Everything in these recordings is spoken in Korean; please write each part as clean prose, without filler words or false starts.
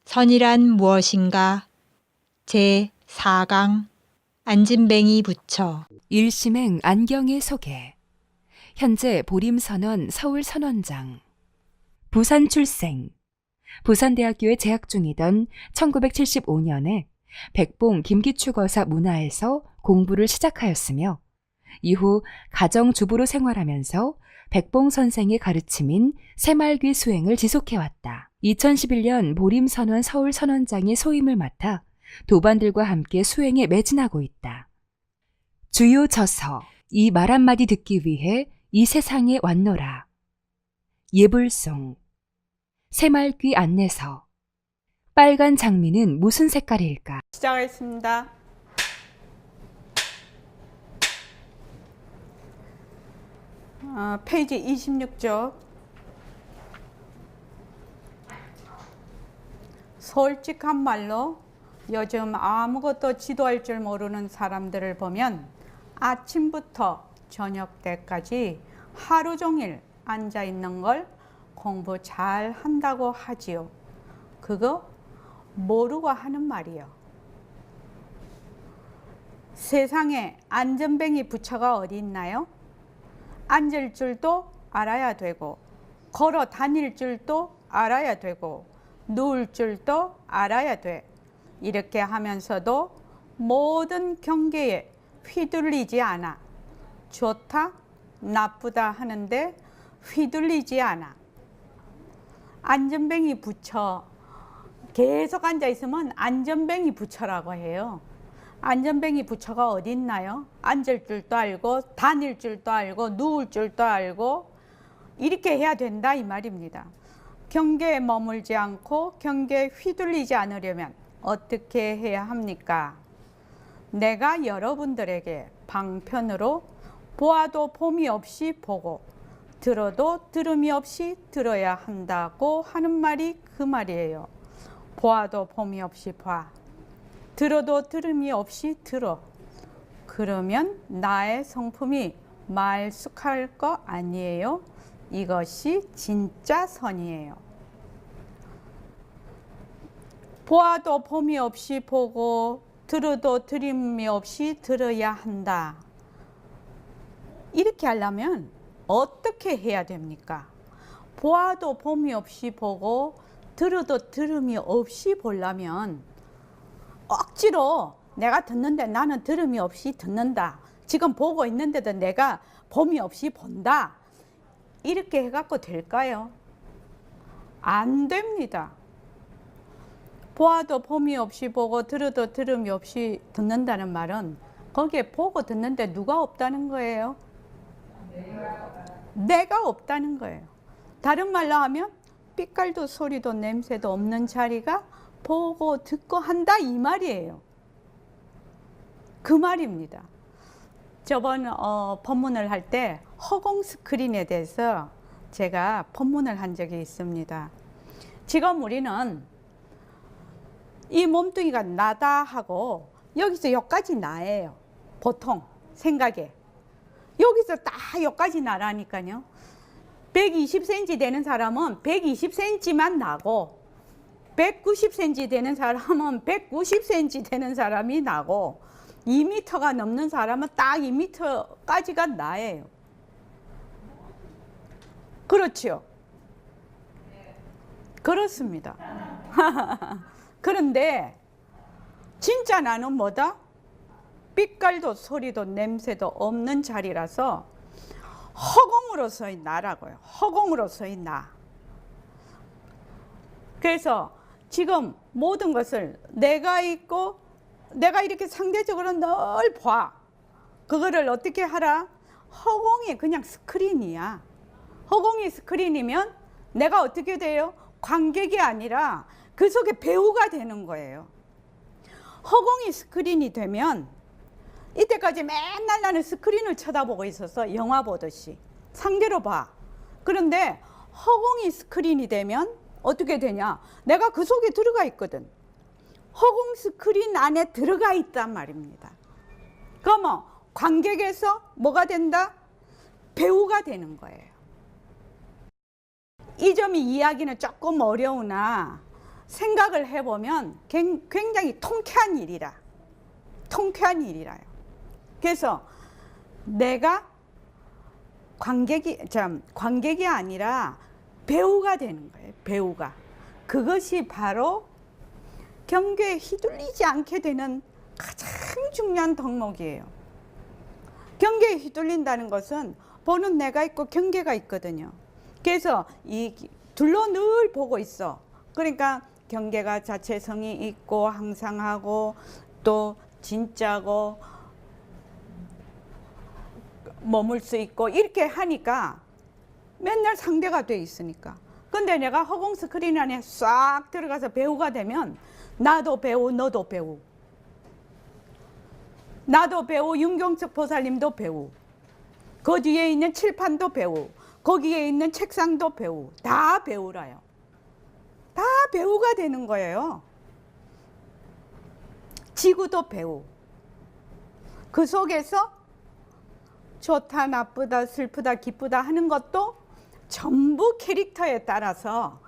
선이란 무엇인가? 제4강 안진뱅이 부처 1심행 안경의 소개. 현재 보림선원 서울선원장. 부산 출생. 부산대학교에 재학 중이던 1975년에 백봉 김기추거사 문화에서 공부를 시작하였으며 이후 가정주부로 생활하면서 백봉 선생의 가르침인 새말귀 수행을 지속해왔다. 2011년 보림선원 서울선원장의 소임을 맡아 도반들과 함께 수행에 매진하고 있다. 주요 저서. 이 말 한마디 듣기 위해 이 세상에 왔노라. 예불송. 새말귀 안내서. 빨간 장미는 무슨 색깔일까? 시작하겠습니다. 페이지 26쪽. 솔직한 말로 요즘 아무것도 지도할 줄 모르는 사람들을 보면 아침부터 저녁 때까지 하루 종일 앉아 있는 걸 공부 잘 한다고 하지요. 그거 모르고 하는 말이요. 세상에 안전뱅이 부처가 어디 있나요? 앉을 줄도 알아야 되고, 걸어 다닐 줄도 알아야 되고, 누울 줄도 알아야 돼. 이렇게 하면서도 모든 경계에 휘둘리지 않아. 좋다, 나쁘다 하는데 휘둘리지 않아. 안전뱅이 부처, 계속 앉아 있으면 안전뱅이 부처라고 해요. 안전뱅이 부처가 어디 있나요? 앉을 줄도 알고, 다닐 줄도 알고, 누울 줄도 알고, 이렇게 해야 된다 이 말입니다. 경계에 머물지 않고 경계에 휘둘리지 않으려면 어떻게 해야 합니까? 내가 여러분들에게 방편으로 보아도 봄이 없이 보고, 들어도 들음이 없이 들어야 한다고 하는 말이 그 말이에요. 보아도 봄이 없이 봐, 들어도 들음이 없이 들어. 그러면 나의 성품이 말쑥할 거 아니에요? 이것이 진짜 선이에요. 보아도 봄이 없이 보고, 들어도 들음이 없이 들어야 한다. 이렇게 하려면 어떻게 해야 됩니까? 보아도 봄이 없이 보고, 들어도 들음이 없이 보려면 억지로 내가 듣는데 나는 들음이 없이 듣는다. 지금 보고 있는데도 내가 봄이 없이 본다. 이렇게 해갖고 될까요? 안 됩니다. 보아도 봄이 없이 보고, 들어도 들음이 없이 듣는다는 말은 거기에 보고 듣는데 누가 없다는 거예요? 내가 없다는 거예요. 다른 말로 하면 빛깔도 소리도 냄새도 없는 자리가 보고 듣고 한다 이 말이에요. 그 말입니다. 저번 법문을 할 때 허공 스크린에 대해서 제가 법문을 한 적이 있습니다. 지금 우리는 이 몸뚱이가 나다 하고 여기서 여기까지 나예요. 보통 생각에. 여기서 딱 여기까지 나라니까요. 120cm 되는 사람은 120cm만 나고, 190cm 되는 사람은 190cm 되는 사람이 나고, 2m가 넘는 사람은 딱 2m까지가 나예요. 그렇죠? 그렇습니다. 그런데 진짜 나는 뭐다? 빛깔도 소리도 냄새도 없는 자리라서 허공으로서의 나라고요. 허공으로서의 나. 그래서 지금 모든 것을 내가 있고, 내가 이렇게 상대적으로 늘 봐. 그거를 어떻게 하라? 허공이 그냥 스크린이야. 허공이 스크린이면 내가 어떻게 돼요? 관객이 아니라 그 속에 배우가 되는 거예요. 허공이 스크린이 되면, 이때까지 맨날 나는 스크린을 쳐다보고 있어서 영화 보듯이 상대로 봐. 그런데 허공이 스크린이 되면 어떻게 되냐? 내가 그 속에 들어가 있거든. 허공 스크린 안에 들어가 있단 말입니다. 그러면 관객에서 뭐가 된다? 배우가 되는 거예요. 이 점이 이해하기는 조금 어려우나 생각을 해보면 굉장히 통쾌한 일이라. 통쾌한 일이라요. 그래서 내가 관객이 아니라 배우가 되는 거예요. 배우가. 그것이 바로 경계에 휘둘리지 않게 되는 가장 중요한 덕목이에요. 경계에 휘둘린다는 것은 보는 내가 있고 경계가 있거든요. 그래서 이 둘로 늘 보고 있어. 그러니까 경계가 자체성이 있고 항상하고 또 진짜고 머물 수 있고 이렇게 하니까 맨날 상대가 돼 있으니까. 근데 내가 허공 스크린 안에 싹 들어가서 배우가 되면 나도 배우, 너도 배우. 나도 배우, 윤경석 보살님도 배우. 그 뒤에 있는 칠판도 배우. 거기에 있는 책상도 배우. 다 배우라요. 다 배우가 되는 거예요. 지구도 배우. 그 속에서 좋다, 나쁘다, 슬프다, 기쁘다 하는 것도 전부 캐릭터에 따라서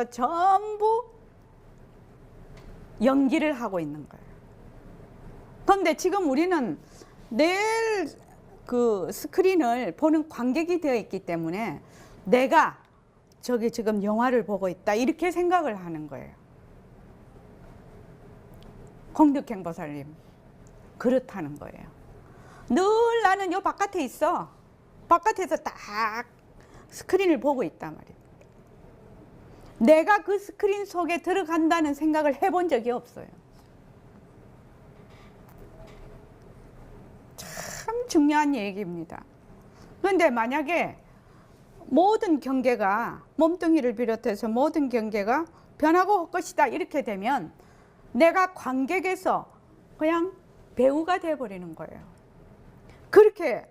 전부 연기를 하고 있는 거예요. 그런데 지금 우리는 늘 그 스크린을 보는 관객이 되어 있기 때문에 내가 저기 지금 영화를 보고 있다 이렇게 생각을 하는 거예요. 공덕행 보살님 그렇다는 거예요. 늘 나는 요 바깥에 있어. 바깥에서 딱 스크린을 보고 있단 말이에요. 내가 그 스크린 속에 들어간다는 생각을 해본 적이 없어요. 참 중요한 얘기입니다. 그런데 만약에 모든 경계가 몸뚱이를 비롯해서 모든 경계가 변하고 할 것이다 이렇게 되면 내가 관객에서 그냥 배우가 되어버리는 거예요. 그렇게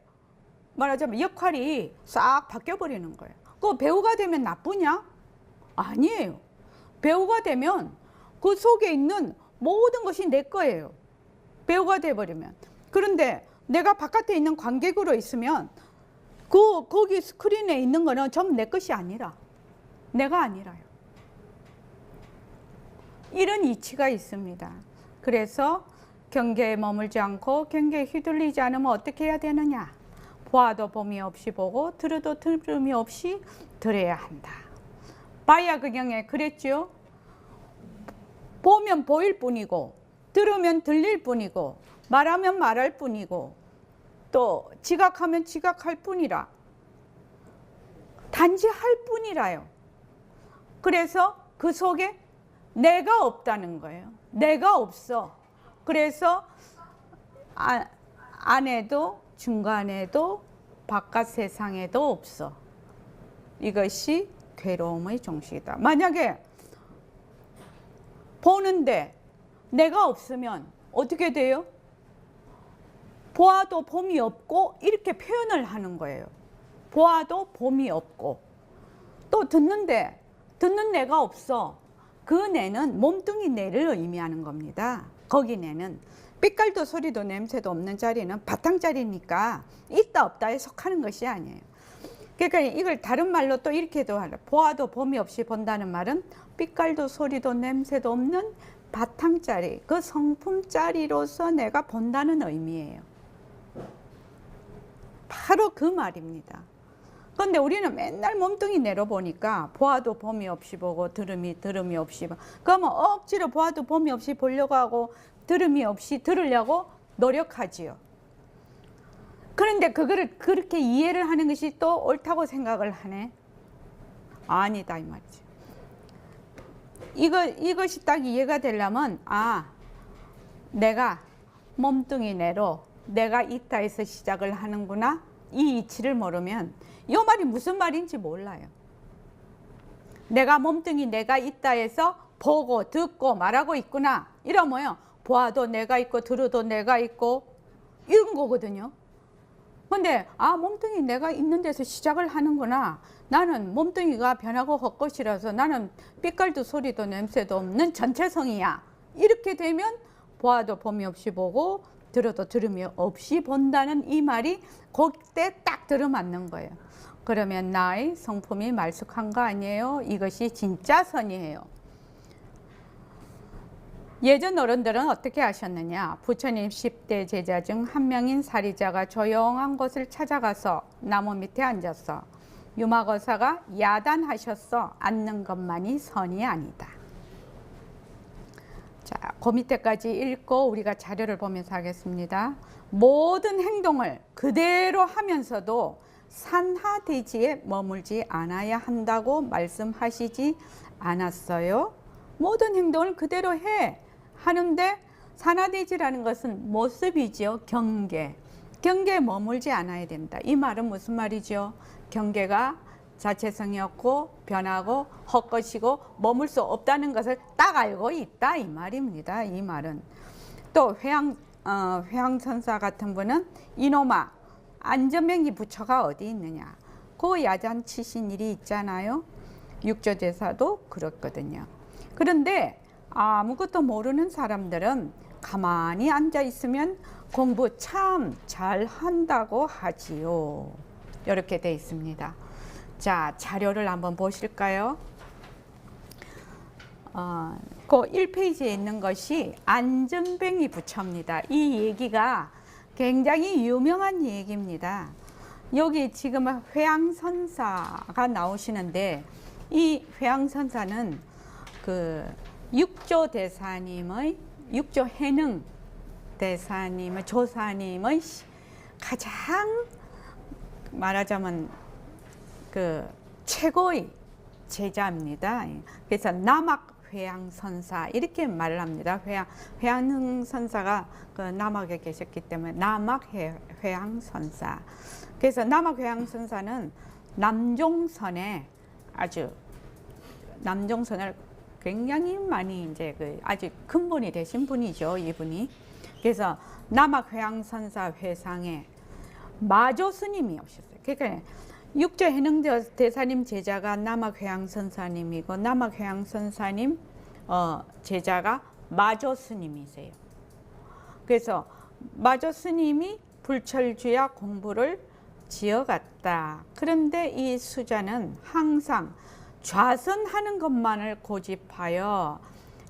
말하자면 역할이 싹 바뀌어버리는 거예요. 그 배우가 되면 나쁘냐? 아니에요. 배우가 되면 그 속에 있는 모든 것이 내 거예요. 배우가 돼버리면. 그런데 내가 바깥에 있는 관객으로 있으면 거기 스크린에 있는 거는 전부 내 것이 아니라 내가 아니라요. 이런 이치가 있습니다. 그래서 경계에 머물지 않고 경계에 휘둘리지 않으면 어떻게 해야 되느냐? 보아도 봄이 없이 보고 들어도 들음이 없이 들어야 한다. 바야극경에 그랬죠. 보면 보일 뿐이고 들으면 들릴 뿐이고 말하면 말할 뿐이고 또 지각하면 지각할 뿐이라. 단지 할 뿐이라요. 그래서 그 속에 내가 없다는 거예요. 내가 없어. 그래서 안에도 중간에도 바깥 세상에도 없어. 이것이 괴로움의 종식이다. 만약에 보는데 내가 없으면 어떻게 돼요? 보아도 봄이 없고 이렇게 표현을 하는 거예요. 보아도 봄이 없고 또 듣는데 듣는 내가 없어. 그 내는 몸뚱이 내를 의미하는 겁니다. 거기 내는 빛깔도 소리도 냄새도 없는 자리는 바탕자리니까 있다 없다에 속하는 것이 아니에요. 그러니까 이걸 다른 말로 또 이렇게도 하라. 보아도 봄이 없이 본다는 말은 빛깔도 소리도 냄새도 없는 바탕자리, 그 성품자리로서 내가 본다는 의미예요. 바로 그 말입니다. 그런데 우리는 맨날 몸뚱이 내려 보니까 보아도 봄이 없이 보고 들음이 없이 봐. 그러면 억지로 보아도 봄이 없이 보려고 하고 들음이 없이 들으려고 노력하지요. 그런데 그거를 그렇게 이해를 하는 것이 또 옳다고 생각을 하네. 아니다 이 말이죠. 이것이 딱 이해가 되려면 내가 몸뚱이 내로 내가 있다에서 시작을 하는구나. 이 이치를 모르면 이 말이 무슨 말인지 몰라요. 내가 몸뚱이 내가 있다에서 보고 듣고 말하고 있구나. 이러면요. 보아도 내가 있고 들어도 내가 있고 이런 거거든요. 근데 몸뚱이 내가 있는 데서 시작을 하는구나. 나는 몸뚱이가 변하고 헛것이라서 나는 빛깔도 소리도 냄새도 없는 전체성이야. 이렇게 되면 보아도 봄이 없이 보고 들어도 들음이 없이 본다는 이 말이 그때 딱 들어맞는 거예요. 그러면 나의 성품이 말쑥한 거 아니에요? 이것이 진짜 선이에요. 예전 어른들은 어떻게 하셨느냐? 부처님 10대 제자 중 한 명인 사리자가 조용한 곳을 찾아가서 나무 밑에 앉았어. 유마거사가 야단하셨어. 앉는 것만이 선이 아니다. 자, 그 밑에까지 읽고 우리가 자료를 보면서 하겠습니다. 모든 행동을 그대로 하면서도 산하대지에 머물지 않아야 한다고 말씀하시지 않았어요? 모든 행동을 그대로 하는데 산하대지라는 것은 모습이죠. 경계. 경계에 머물지 않아야 된다. 이 말은 무슨 말이죠? 경계가 자체성이 없고 변하고 헛것이고 머물 수 없다는 것을 딱 알고 있다 이 말입니다. 이 말은 또 회양선사 같은 분은 이놈아 안전뱅이 부처가 어디 있느냐 그 야단치신 일이 있잖아요. 육조대사도 그렇거든요. 그런데 아무것도 모르는 사람들은 가만히 앉아 있으면 공부 참 잘한다고 하지요. 이렇게 돼 있습니다. 자, 자료를 한번 보실까요? 그 1페이지에 있는 것이 안전뱅이 부처입니다. 이 얘기가 굉장히 유명한 얘기입니다. 여기 지금 회양선사가 나오시는데 이 회양선사는 그 육조대사님의 육조해능 대사님의 조사님의 가장 말하자면 그 최고의 제자입니다. 그래서 남학회양선사 이렇게 말을 합니다. 회양선사가 그 남학에 계셨기 때문에 남학회양선사. 그래서 남학회양선사는 남종선에 아주 남종선을 굉장히 많이 이제 그 아주 근본이 되신 분이죠, 이분이. 그래서 남학회양선사 회상에 마조 스님이 오셨어요. 그러니까 육조해능대사님 제자가 남학회양선사님이고 남학회양선사님 제자가 마조 스님이세요. 그래서 마조 스님이 불철주야 공부를 지어갔다. 그런데 이 수자는 항상 좌선하는 것만을 고집하여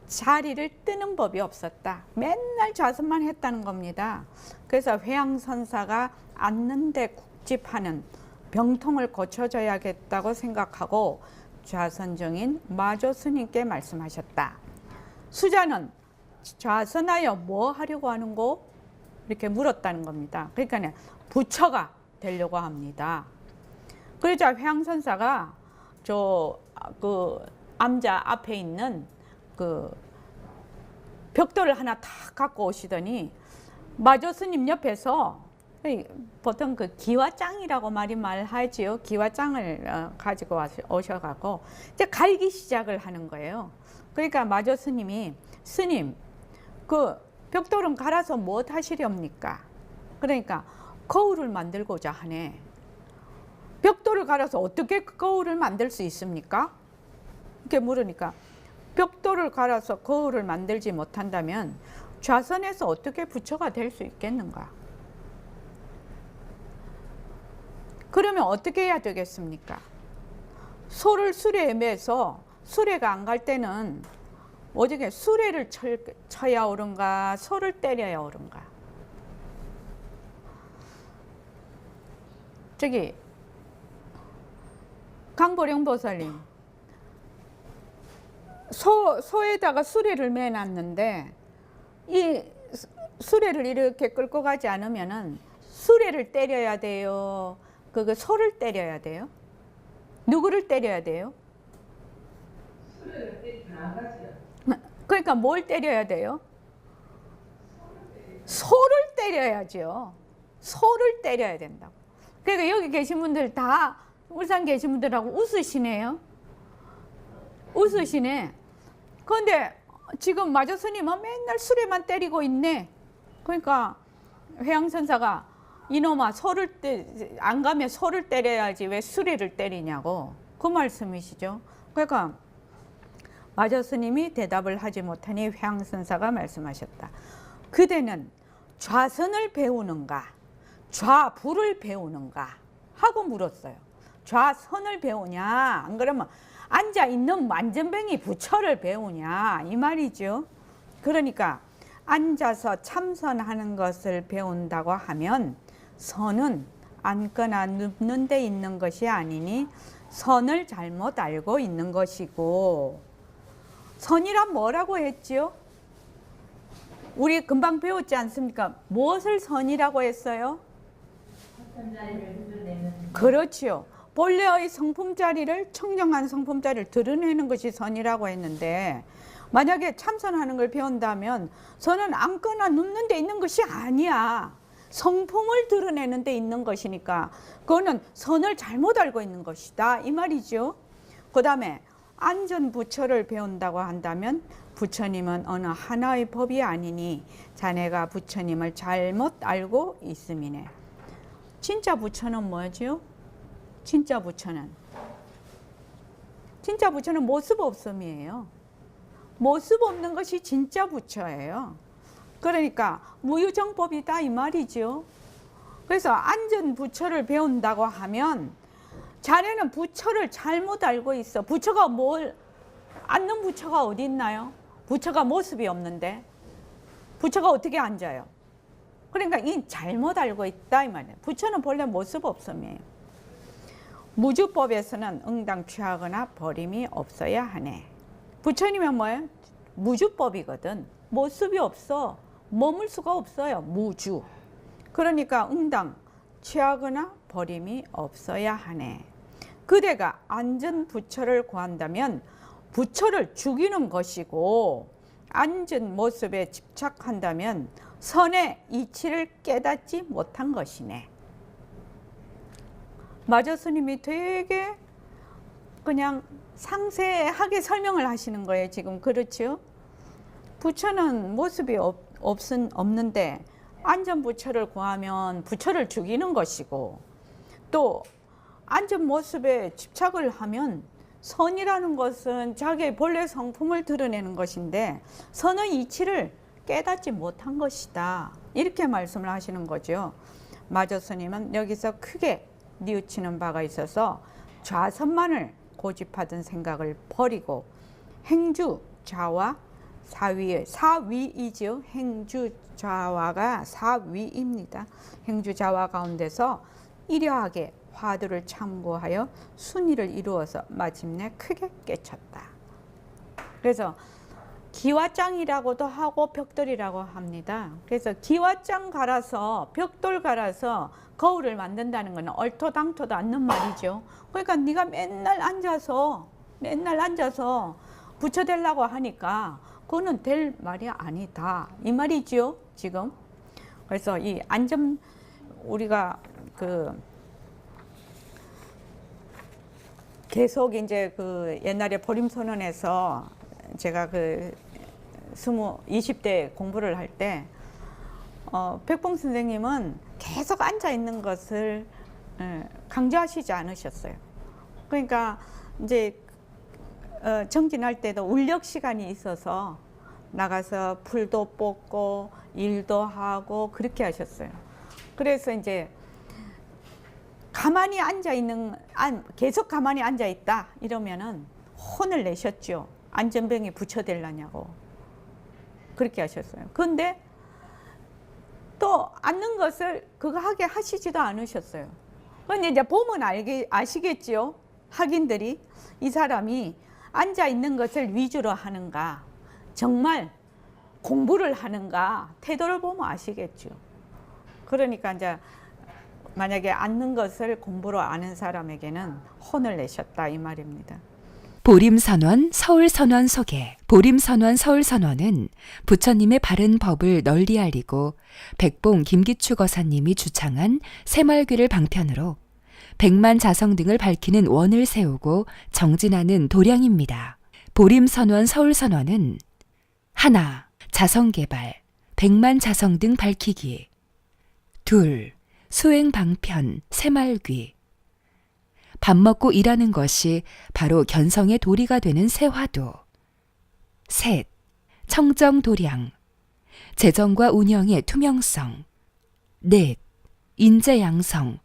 자리를 뜨는 법이 없었다. 맨날 좌선만 했다는 겁니다. 그래서 회양선사가 앉는데 국집하는 병통을 고쳐줘야겠다고 생각하고 좌선 중인 마조 스님께 말씀하셨다. 수자는 좌선하여 뭐 하려고 하는고? 이렇게 물었다는 겁니다. 그러니까 부처가 되려고 합니다. 그러자 회양선사가 그 암자 앞에 있는 그 벽돌을 하나 탁 갖고 오시더니 마조 스님 옆에서 보통 그 기와장이라고 말하지요. 기와장을 가지고 오셔가지고 이제 갈기 시작을 하는 거예요. 그러니까 마조 스님이 스님 그 벽돌은 갈아서 무엇 하시렵니까? 그러니까 거울을 만들고자 하네. 벽돌을 갈아서 어떻게 거울을 만들 수 있습니까? 이렇게 물으니까 벽돌을 갈아서 거울을 만들지 못한다면 좌선에서 어떻게 부처가 될 수 있겠는가? 그러면 어떻게 해야 되겠습니까? 소를 수레에 매서 수레가 안 갈 때는 어떻게 수레를 쳐야 오른가 소를 때려야 오른가? 저기 강보령 보살님 소에다가 수레를 매놨는데 이 수레를 이렇게 끌고 가지 않으면은 수레를 때려야 돼요. 그 소를 때려야 돼요. 누구를 때려야 돼요? 수레를 때리면 안 가지요. 그러니까 뭘 때려야 돼요? 소를 때려야죠. 소를 때려야 된다고. 그러니까 여기 계신 분들 다 울산 계신 분들하고 웃으시네요. 웃으시네. 그런데 지금 마조 스님은 맨날 수레만 때리고 있네. 그러니까 회양선사가 이놈아 소를 안 가면 소를 때려야지 왜 수레를 때리냐고 그 말씀이시죠. 그러니까 마조 스님이 대답을 하지 못하니 회양선사가 말씀하셨다. 그대는 좌선을 배우는가 좌불을 배우는가 하고 물었어요. 좌선을 배우냐, 안 그러면 앉아있는 안전뱅이 부처를 배우냐 이 말이죠. 그러니까 앉아서 참선하는 것을 배운다고 하면 선은 앉거나 눕는 데 있는 것이 아니니 선을 잘못 알고 있는 것이고, 선이란 뭐라고 했지요? 우리 금방 배웠지 않습니까? 무엇을 선이라고 했어요? 그렇지요. 본래의 성품자리를, 청정한 성품자리를 드러내는 것이 선이라고 했는데, 만약에 참선하는 걸 배운다면 선은 앉거나 눕는 데 있는 것이 아니야. 성품을 드러내는 데 있는 것이니까 그거는 선을 잘못 알고 있는 것이다 이 말이죠. 그 다음에 안전부처를 배운다고 한다면 부처님은 어느 하나의 법이 아니니 자네가 부처님을 잘못 알고 있음이네. 진짜 부처는 뭐죠? 진짜 부처는 모습 없음이에요. 모습 없는 것이 진짜 부처예요. 그러니까 무유정법이다 이 말이죠. 그래서 안전부처를 배운다고 하면 자네는 부처를 잘못 알고 있어. 부처가 앉는 부처가 어디 있나요? 부처가 모습이 없는데 부처가 어떻게 앉아요? 그러니까 이 잘못 알고 있다 이 말이에요. 부처는 본래 모습 없음이에요. 무주법에서는 응당 취하거나 버림이 없어야 하네. 부처님은 뭐예요? 무주법이거든. 모습이 없어. 머물 수가 없어요. 무주. 그러니까 응당 취하거나 버림이 없어야 하네. 그대가 안전 부처를 구한다면 부처를 죽이는 것이고, 앉은 모습에 집착한다면 선의 이치를 깨닫지 못한 것이네. 마저 스님이 되게 그냥 상세하게 설명을 하시는 거예요. 지금 그렇죠? 부처는 모습이 없는데 안전부처를 구하면 부처를 죽이는 것이고, 또 안전 모습에 집착을 하면 선이라는 것은 자기의 본래 성품을 드러내는 것인데 선의 이치를 깨닫지 못한 것이다. 이렇게 말씀을 하시는 거죠. 마저 스님은 여기서 크게 뉘우치는 바가 있어서 좌선만을 고집하던 생각을 버리고 행주 좌와 사위이죠. 행주 좌와가 사위입니다. 행주 좌와 가운데서 이려하게 화두를 참고하여 순위를 이루어서 마침내 크게 깨쳤다. 그래서 기와장이라고도 하고 벽돌이라고 합니다. 그래서 기와장 갈아서 벽돌 갈아서 거울을 만든다는 것은 얼토당토도 않는 말이죠. 그러니까 네가 맨날 앉아서 부처 되려고 하니까 그거는 될 말이 아니다 이 말이죠 지금. 그래서 이 안전, 우리가 계속 이제 옛날에 보림선언에서 제가 20대 공부를 할 때 백봉 선생님은 계속 앉아 있는 것을 강조하시지 않으셨어요. 그러니까 이제 정진할 때도 울력 시간이 있어서 나가서 풀도 뽑고 일도 하고 그렇게 하셨어요. 그래서 이제 가만히 계속 가만히 앉아 있다 이러면은 혼을 내셨죠. 안전병이 부처되려냐고 그렇게 하셨어요. 그런데 또 앉는 것을 그거 하게 하시지도 않으셨어요. 그런데 이제 보면 아시겠죠. 학인들이 이 사람이 앉아 있는 것을 위주로 하는가, 정말 공부를 하는가 태도를 보면 아시겠죠. 그러니까 이제 만약에 앉는 것을 공부로 아는 사람에게는 혼을 내셨다 이 말입니다. 보림선원 서울선원 소개. 보림선원 서울선원은 부처님의 바른 법을 널리 알리고 백봉 김기추 거사님이 주창한 새말귀를 방편으로 백만 자성 등을 밝히는 원을 세우고 정진하는 도량입니다. 보림선원 서울선원은 하나, 자성개발, 백만 자성 등 밝히기. 둘, 수행방편, 새말귀. 밥 먹고 일하는 것이 바로 견성의 도리가 되는 새화두. 셋, 청정도량, 재정과 운영의 투명성. 넷, 인재양성,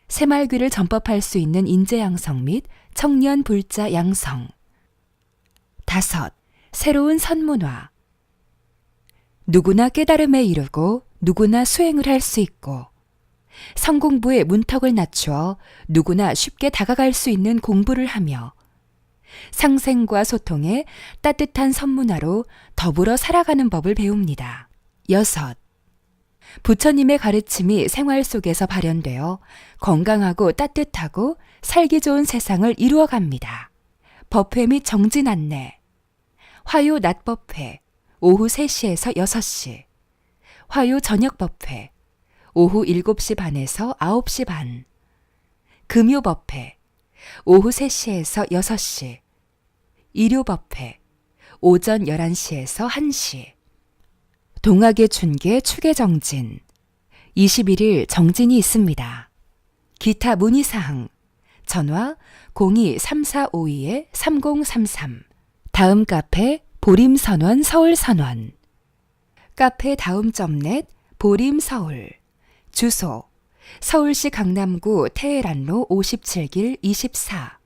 새말귀를 전법할 수 있는 인재 양성 및 청년 불자 양성. 5. 새로운 선문화. 누구나 깨달음에 이르고 누구나 수행을 할 수 있고 성공부의 문턱을 낮추어 누구나 쉽게 다가갈 수 있는 공부를 하며 상생과 소통의 따뜻한 선문화로 더불어 살아가는 법을 배웁니다. 6. 부처님의 가르침이 생활 속에서 발현되어 건강하고 따뜻하고 살기 좋은 세상을 이루어갑니다. 법회 및 정진 안내. 화요 낮 법회 오후 3시에서 6시. 화요 저녁 법회 오후 7시 반에서 9시 반. 금요 법회 오후 3시에서 6시. 일요 법회 오전 11시에서 1시. 동학의 춘계 축의 정진 21일 정진이 있습니다. 기타 문의사항 전화 02-3452-3033. 다음 카페 보림선원 서울선원. 카페 다음.net 보림서울. 주소 서울시 강남구 태해란로 57길 24.